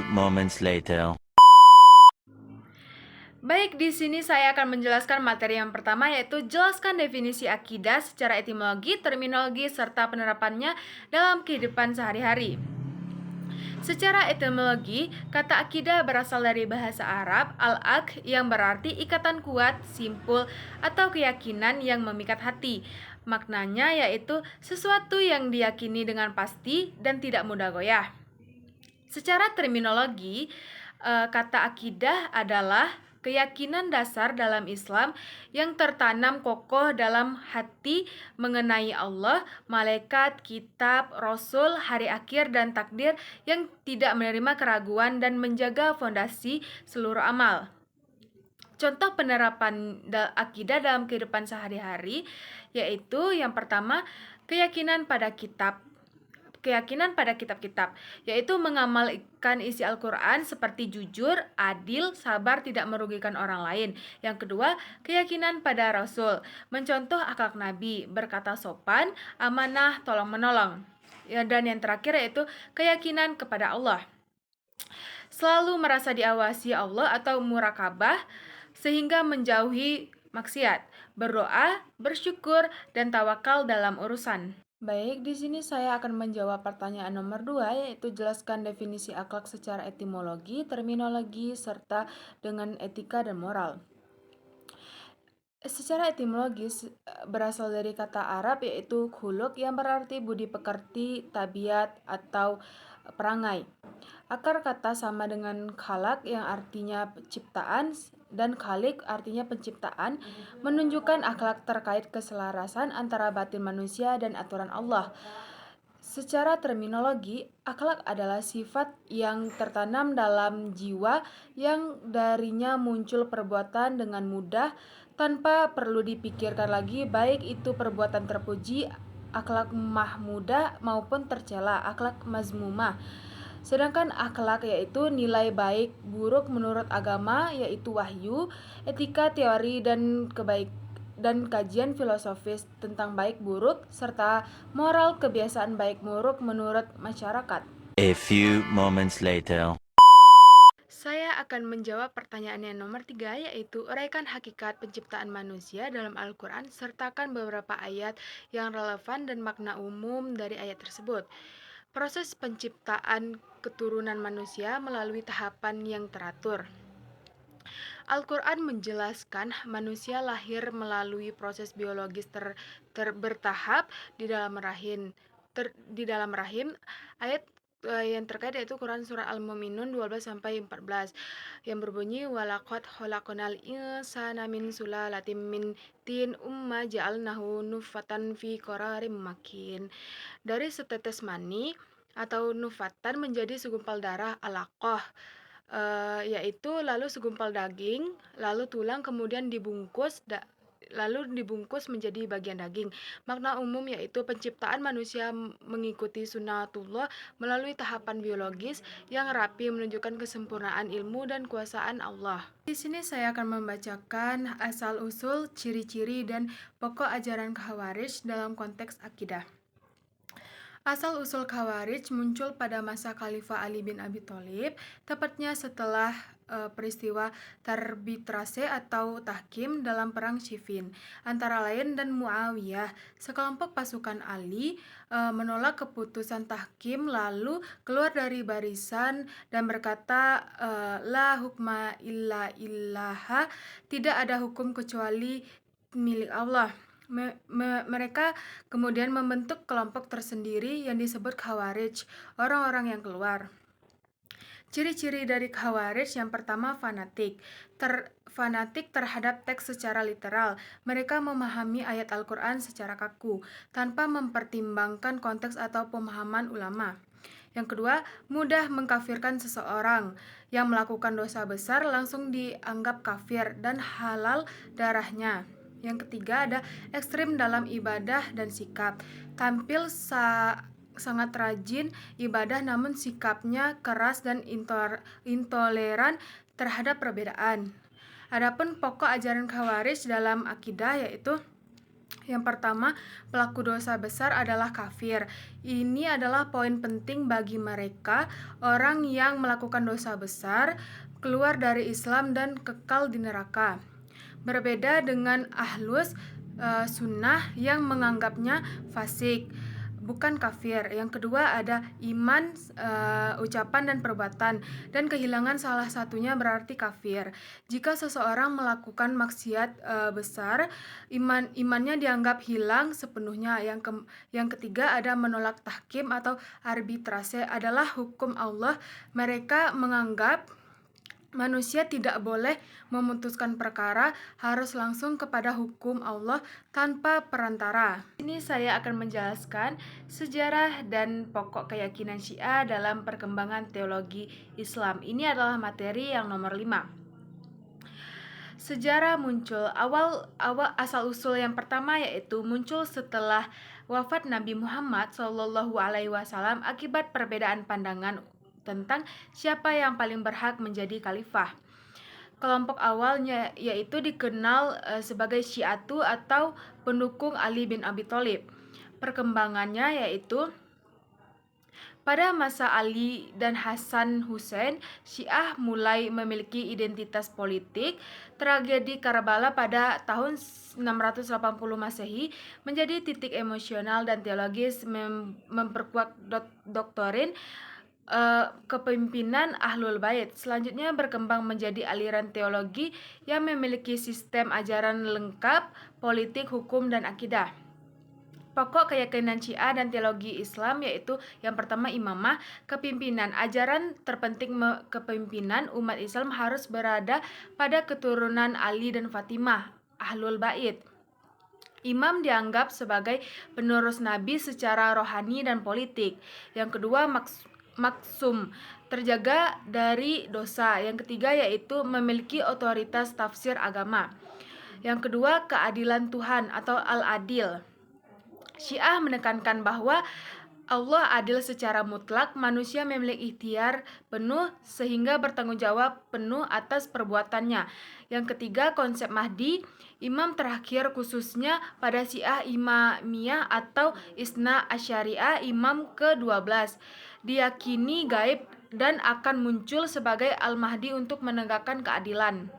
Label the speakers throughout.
Speaker 1: few moments later.
Speaker 2: Baik, di sini saya akan menjelaskan materi yang pertama, yaitu jelaskan definisi akidah secara etimologi, terminologi, serta penerapannya dalam kehidupan sehari-hari. Secara etimologi, kata akidah berasal dari bahasa Arab al-aq yang berarti ikatan kuat, simpul, atau keyakinan yang memikat hati. Maknanya yaitu sesuatu yang diyakini dengan pasti dan tidak mudah goyah. Secara terminologi, kata akidah adalah keyakinan dasar dalam Islam yang tertanam kokoh dalam hati mengenai Allah, malaikat, kitab, rasul, hari akhir, dan takdir yang tidak menerima keraguan dan menjaga fondasi seluruh amal. Contoh penerapan akidah dalam kehidupan sehari-hari yaitu yang pertama, keyakinan pada kitab-kitab, yaitu mengamalkan isi Al-Quran seperti jujur, adil, sabar, tidak merugikan orang lain. Yang kedua, keyakinan pada Rasul, mencontoh akhlak Nabi, berkata sopan, amanah, tolong-menolong. Dan yang terakhir yaitu keyakinan kepada Allah, selalu merasa diawasi Allah atau murakabah sehingga menjauhi maksiat, berdoa, bersyukur, dan tawakal dalam urusan. Baik, di sini saya akan menjawab pertanyaan nomor 2, yaitu jelaskan definisi akhlak secara etimologi, terminologi, serta dengan etika dan moral. Secara etimologis berasal dari kata Arab yaitu khuluq yang berarti budi pekerti, tabiat, atau perangai. Akar kata sama dengan khalaq yang artinya penciptaan dan khaliq artinya penciptaan, menunjukkan akhlak terkait keselarasan antara batin manusia dan aturan Allah. Secara terminologi, akhlak adalah sifat yang tertanam dalam jiwa yang darinya muncul perbuatan dengan mudah tanpa perlu dipikirkan lagi, baik itu perbuatan terpuji, akhlak mahmudah, maupun tercela, akhlak mazmumah. Sedangkan akhlak yaitu nilai baik buruk menurut agama, yaitu wahyu, etika, teori, dan kajian filosofis tentang baik buruk, serta moral kebiasaan baik buruk menurut masyarakat.
Speaker 1: A few moments later.
Speaker 2: Saya akan menjawab pertanyaan yang nomor 3, yaitu uraikan hakikat penciptaan manusia dalam Al-Quran, sertakan beberapa ayat yang relevan dan makna umum dari ayat tersebut. Proses penciptaan keturunan manusia melalui tahapan yang teratur. Al-Quran menjelaskan manusia lahir melalui proses biologis bertahap di dalam rahim. Ayat yang terkait yaitu Quran surah Al-Mu'minun 12-14 yang berbunyi walaqad khalaqnal insana min sulalatin min tin ja'alnahu nutfatan fi qararim makin. Dari setetes mani atau nufatan menjadi segumpal darah alaqah, yaitu lalu segumpal daging, lalu tulang, kemudian dibungkus menjadi bagian daging. Makna umum yaitu penciptaan manusia mengikuti sunnatullah melalui tahapan biologis yang rapi menunjukkan kesempurnaan ilmu dan kuasaan Allah. Di sini saya akan membacakan asal-usul, ciri-ciri, dan pokok ajaran Khawarij dalam konteks akidah. Asal-usul Khawarij muncul pada masa Khalifah Ali bin Abi Thalib, tepatnya setelah peristiwa tarbitrase atau tahkim dalam perang Siffin antara lain dan Muawiyah. Sekelompok pasukan Ali menolak keputusan tahkim lalu keluar dari barisan dan berkata, la hukma illa illaha, tidak ada hukum kecuali milik Allah. Mereka kemudian membentuk kelompok tersendiri yang disebut Khawarij, orang-orang yang keluar. Ciri-ciri dari Khawarij yang pertama, fanatik terhadap teks secara literal. Mereka memahami ayat Al-Quran secara kaku, tanpa mempertimbangkan konteks atau pemahaman ulama. Yang kedua, mudah mengkafirkan seseorang yang melakukan dosa besar langsung dianggap kafir dan halal darahnya. Yang ketiga, ada ekstrim dalam ibadah dan sikap. Tampil sangat rajin ibadah namun sikapnya keras dan intoleran terhadap perbedaan. Adapun pokok ajaran Khawarij dalam akidah yaitu Yang pertama, pelaku dosa besar adalah kafir. Ini adalah poin penting bagi mereka, orang yang melakukan dosa besar, keluar dari Islam dan kekal di neraka. Berbeda dengan ahlus sunnah yang menganggapnya fasik, bukan kafir. Yang kedua ada iman, ucapan dan perbuatan, dan kehilangan salah satunya berarti kafir. Jika seseorang melakukan maksiat besar, imannya dianggap hilang sepenuhnya. Yang ketiga ada menolak tahkim atau arbitrase, adalah hukum Allah. Mereka menganggap manusia tidak boleh memutuskan perkara, harus langsung kepada hukum Allah tanpa perantara. Ini saya akan menjelaskan sejarah dan pokok keyakinan Syiah dalam perkembangan teologi Islam. Ini adalah materi yang nomor 5. Sejarah muncul awal asal-usul yang pertama yaitu muncul setelah wafat Nabi Muhammad SAW akibat perbedaan pandangan tentang siapa yang paling berhak menjadi khalifah. Kelompok awalnya yaitu dikenal sebagai Syiatu atau pendukung Ali bin Abi Thalib. Perkembangannya yaitu pada masa Ali dan Hasan Hussein, Syiah mulai memiliki identitas politik. Tragedi Karbala pada tahun 680 Masehi menjadi titik emosional dan teologis, memperkuat doktrin kepemimpinan Ahlul Bait. Selanjutnya berkembang menjadi aliran teologi yang memiliki sistem ajaran lengkap, politik, hukum, dan akidah. Pokok keyakinan Syiah dan teologi Islam yaitu yang pertama imamah, kepimpinan. Ajaran terpenting kepemimpinan umat Islam harus berada pada keturunan Ali dan Fatimah, Ahlul Bait. Imam dianggap sebagai penerus Nabi secara rohani dan politik. Yang kedua maksum, terjaga dari dosa. Yang ketiga yaitu memiliki otoritas tafsir agama. Yang kedua keadilan Tuhan atau al-adil. Syiah menekankan bahwa Allah adil secara mutlak, manusia memiliki ikhtiar penuh sehingga bertanggung jawab penuh atas perbuatannya. Yang ketiga konsep Mahdi, imam terakhir khususnya pada Syiah Imamiyah atau Isna Asyariah, imam ke-12. Diyakini gaib dan akan muncul sebagai Al-Mahdi untuk menegakkan keadilan.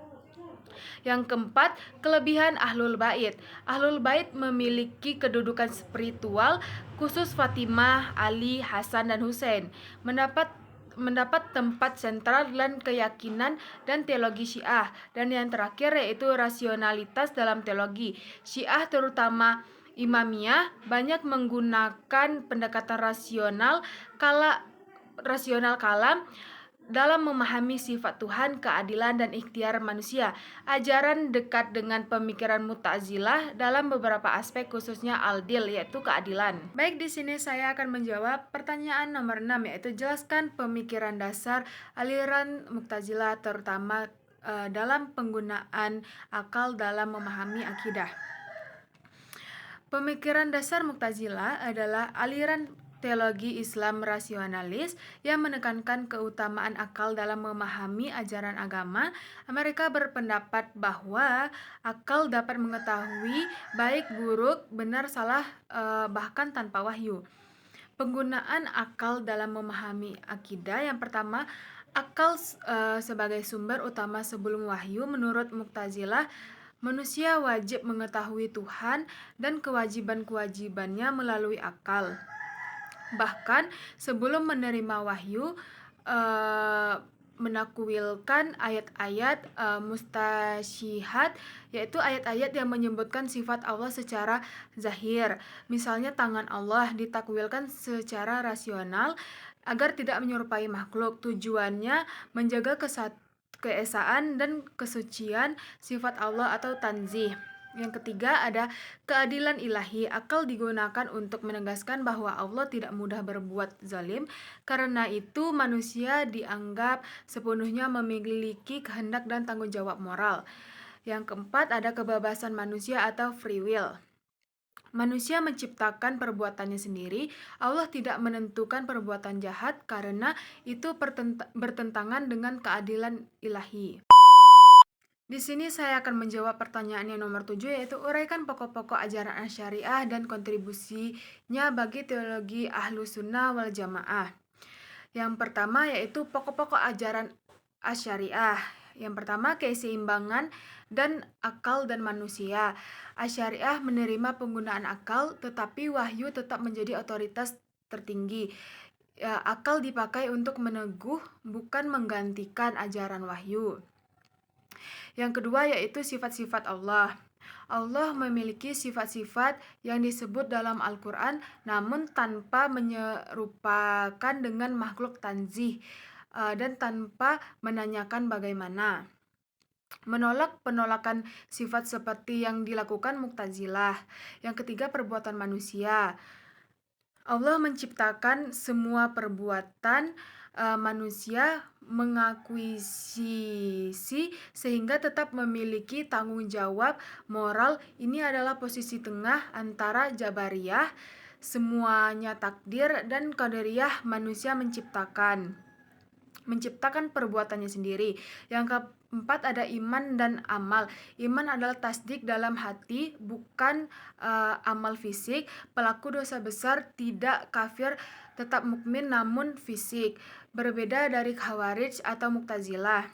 Speaker 2: Yang keempat, kelebihan Ahlul Bait. Ahlul Bait memiliki kedudukan spiritual khusus. Fatimah, Ali, Hasan, dan Hussein mendapat tempat sentral dalam keyakinan dan teologi Syiah. Dan yang terakhir yaitu rasionalitas dalam teologi Syiah, terutama Imamiyah, banyak menggunakan pendekatan rasional kalam dalam memahami sifat Tuhan, keadilan, dan ikhtiar manusia. Ajaran dekat dengan pemikiran Mu'tazilah dalam beberapa aspek, khususnya al-dil, yaitu keadilan. Baik, di sini saya akan menjawab pertanyaan nomor 6, yaitu jelaskan pemikiran dasar aliran Mu'tazilah, terutama dalam penggunaan akal dalam memahami akidah. Pemikiran dasar Mu'tazilah adalah aliran teologi Islam rasionalis yang menekankan keutamaan akal dalam memahami ajaran agama. Mereka berpendapat bahwa akal dapat mengetahui baik buruk, benar salah, bahkan tanpa wahyu. Penggunaan akal dalam memahami akidah. Yang pertama, akal sebagai sumber utama sebelum wahyu. Menurut Mu'tazilah, manusia wajib mengetahui Tuhan dan kewajiban-kewajibannya melalui akal. Bahkan sebelum menerima wahyu, menakwilkan ayat-ayat mustasyihat, yaitu ayat-ayat yang menyebutkan sifat Allah secara zahir. Misalnya tangan Allah ditakwilkan secara rasional agar tidak menyerupai makhluk. Tujuannya menjaga keesaan dan kesucian sifat Allah atau tanzih. Yang ketiga ada keadilan ilahi. Akal digunakan untuk menegaskan bahwa Allah tidak mudah berbuat zalim. Karena itu manusia dianggap sepenuhnya memiliki kehendak dan tanggung jawab moral. Yang keempat ada kebebasan manusia atau free will. Manusia menciptakan perbuatannya sendiri. Allah tidak menentukan perbuatan jahat karena itu bertentangan dengan keadilan ilahi. Di sini saya akan menjawab pertanyaan yang nomor 7, yaitu uraikan pokok-pokok ajaran Asy'ariyah dan kontribusinya bagi teologi Ahlus Sunnah wal Jamaah. Yang pertama yaitu pokok-pokok ajaran Asy'ariyah. Yang pertama, keseimbangan dan akal dan manusia. Asy'ariyah menerima penggunaan akal, tetapi wahyu tetap menjadi otoritas tertinggi. Akal dipakai untuk meneguh, bukan menggantikan ajaran wahyu. Yang kedua yaitu sifat-sifat Allah. Allah memiliki sifat-sifat yang disebut dalam Al-Quran, namun tanpa menyerupakan dengan makhluk tanzih dan tanpa menanyakan bagaimana. Menolak penolakan sifat seperti yang dilakukan Mu'tazilah. Yang ketiga, perbuatan manusia. Allah menciptakan semua perbuatan manusia mengakuisisi sehingga tetap memiliki tanggung jawab moral. Ini adalah posisi tengah antara Jabariyah, semuanya takdir, dan Qadariyah, manusia menciptakan perbuatannya sendiri. Yang keempat ada iman dan amal. Iman adalah tasdik dalam hati, bukan amal fisik. Pelaku dosa besar tidak kafir, tetap mukmin namun fisik. Berbeda dari Khawarij atau Mu'tazilah.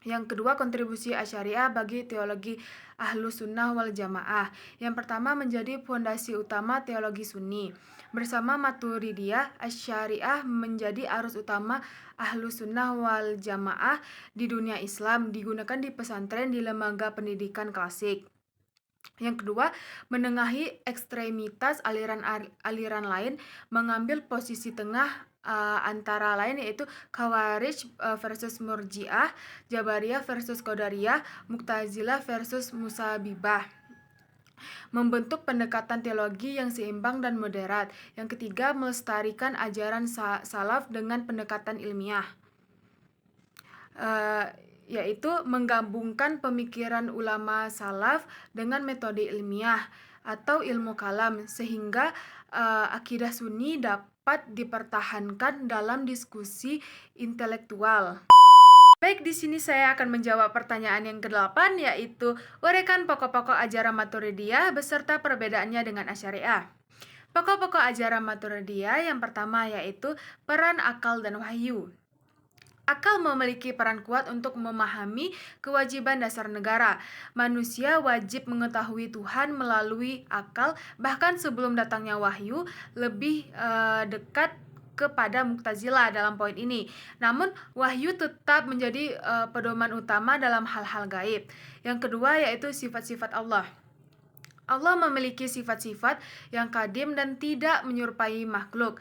Speaker 2: Yang kedua, kontribusi Asy'ariyah bagi teologi Ahlus Sunnah wal Jamaah. Yang pertama, menjadi fondasi utama teologi Sunni. Bersama Maturidiyah, Asy'ariyah menjadi arus utama Ahlus Sunnah wal Jamaah di dunia Islam, digunakan di pesantren, di lembaga pendidikan klasik. Yang kedua, menengahi ekstremitas aliran lain, mengambil posisi tengah antara lain yaitu Khawarij versus Murji'ah, Jabariyah versus Qadariyah, Mu'tazilah versus Musabibah. Membentuk pendekatan teologi yang seimbang dan moderat. Yang ketiga, melestarikan ajaran salaf dengan pendekatan ilmiah, yaitu menggabungkan pemikiran ulama salaf dengan metode ilmiah atau ilmu kalam, sehingga akidah Sunni dapat dipertahankan dalam diskusi intelektual. Baik, di sini saya akan menjawab pertanyaan yang ke-8, yaitu uraikan pokok-pokok ajaran Maturidiyah beserta perbedaannya dengan Asy'ariyah. Pokok-pokok ajaran Maturidiyah yang pertama yaitu peran akal dan wahyu. Akal memiliki peran kuat untuk memahami kewajiban dasar negara. Manusia wajib mengetahui Tuhan melalui akal, bahkan sebelum datangnya wahyu, lebih dekat kepada Mu'tazilah dalam poin ini. Namun, wahyu tetap menjadi pedoman utama dalam hal-hal gaib. Yang kedua yaitu sifat-sifat Allah. Allah memiliki sifat-sifat yang kadim dan tidak menyerupai makhluk.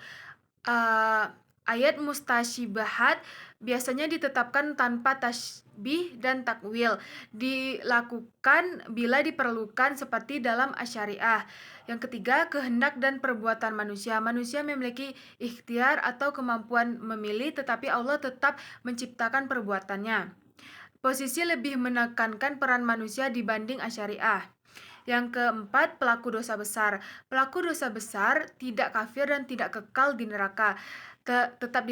Speaker 2: Ayat mustasyibahat biasanya ditetapkan tanpa tasbih dan takwil, dilakukan bila diperlukan seperti dalam Asy'ariyah. Yang ketiga, kehendak dan perbuatan manusia. Manusia memiliki ikhtiar atau kemampuan memilih, tetapi Allah tetap menciptakan perbuatannya. Posisi lebih menekankan peran manusia dibanding Asy'ariyah. Yang keempat, pelaku dosa besar. Pelaku dosa besar tidak kafir dan tidak kekal di neraka. Tetap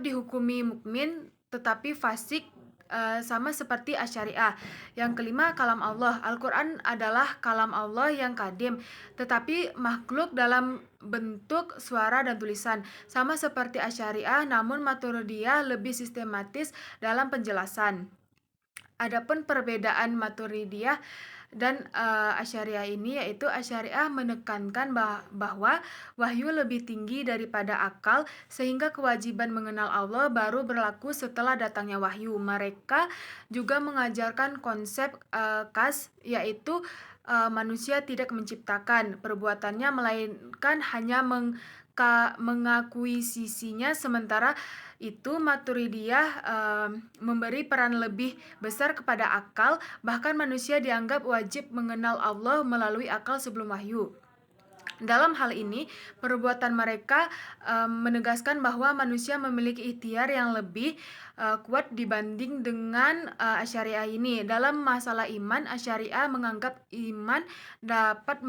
Speaker 2: dihukumi mukmin, tetapi fasik, sama seperti Asy'ariyah. Yang kelima, kalam Allah. Al-Quran adalah kalam Allah yang kadim, tetapi makhluk dalam bentuk suara dan tulisan, sama seperti Asy'ariyah, namun Maturidiyah lebih sistematis dalam penjelasan. Adapun perbedaan Maturidiyah dan Asy'ariyah ini yaitu Asy'ariyah menekankan bahwa wahyu lebih tinggi daripada akal, sehingga kewajiban mengenal Allah baru berlaku setelah datangnya wahyu. Mereka juga mengajarkan konsep kas, yaitu manusia tidak menciptakan perbuatannya melainkan hanya mengakuisisinya. Sementara itu Maturidiyah memberi peran lebih besar kepada akal, bahkan manusia dianggap wajib mengenal Allah melalui akal sebelum wahyu. Dalam hal ini, perbuatan mereka menegaskan bahwa manusia memiliki ikhtiar yang lebih kuat dibanding dengan Asy'ariyah ini. Dalam masalah iman, Asy'ariyah menganggap iman dapat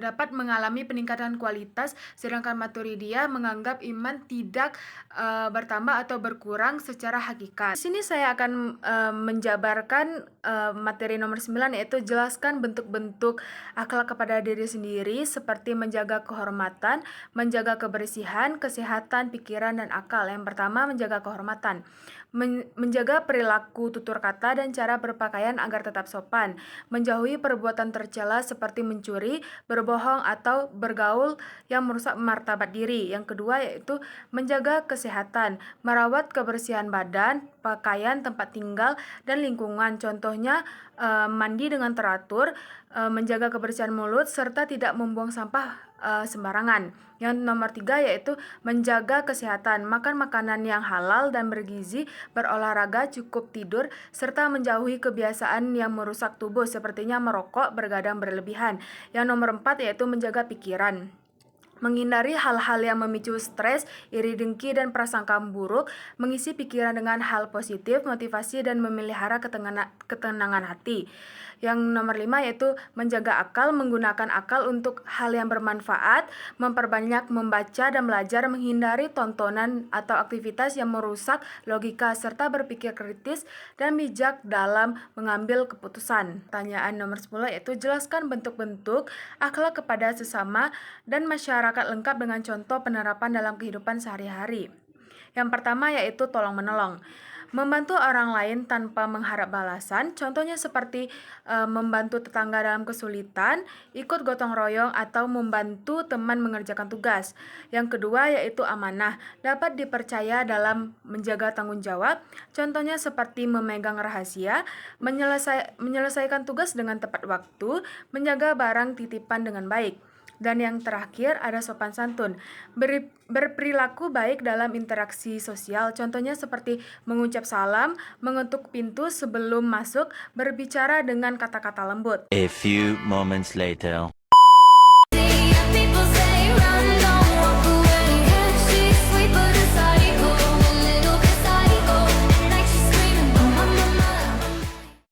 Speaker 2: dapat mengalami peningkatan kualitas, sedangkan Maturidiyah menganggap iman tidak bertambah atau berkurang secara hakikat. Di sini saya akan menjabarkan materi nomor 9, yaitu jelaskan bentuk-bentuk akhlak kepada diri sendiri seperti menjaga kehormatan, menjaga kebersihan, kesehatan, pikiran, dan akal. Yang pertama, menjaga kehormatan. Menjaga perilaku, tutur kata, dan cara berpakaian agar tetap sopan. Menjauhi perbuatan tercela seperti mencuri, berbohong, atau bergaul yang merusak martabat diri. Yang kedua yaitu menjaga kesehatan, merawat kebersihan badan, pakaian, tempat tinggal, dan lingkungan. Contohnya mandi dengan teratur, menjaga kebersihan mulut, serta tidak membuang sampah sembarangan. Yang nomor 3 yaitu menjaga kesehatan, makan makanan yang halal dan bergizi, berolahraga, cukup tidur, serta menjauhi kebiasaan yang merusak tubuh sepertinya merokok, bergadang berlebihan. Yang nomor 4 yaitu menjaga pikiran. Menghindari hal-hal yang memicu stres, iri dengki, dan prasangka buruk, mengisi pikiran dengan hal positif, motivasi, dan memelihara ketenangan hati. Yang nomor 5 yaitu menjaga akal, menggunakan akal untuk hal yang bermanfaat, memperbanyak membaca dan belajar, menghindari tontonan atau aktivitas yang merusak logika, serta berpikir kritis dan bijak dalam mengambil keputusan. Pertanyaan nomor 10 yaitu jelaskan bentuk-bentuk akhlak kepada sesama dan masyarakat lengkap dengan contoh penerapan dalam kehidupan sehari-hari. Yang pertama yaitu tolong-menolong. Membantu orang lain tanpa mengharap balasan, contohnya seperti membantu tetangga dalam kesulitan, ikut gotong royong, atau membantu teman mengerjakan tugas. Yang kedua yaitu amanah, dapat dipercaya dalam menjaga tanggung jawab, contohnya seperti memegang rahasia, menyelesaikan tugas dengan tepat waktu, menjaga barang titipan dengan baik. Dan yang terakhir ada sopan santun, berperilaku baik dalam interaksi sosial, contohnya seperti mengucap salam, mengetuk pintu sebelum masuk, berbicara dengan kata-kata lembut.
Speaker 1: A few moments later.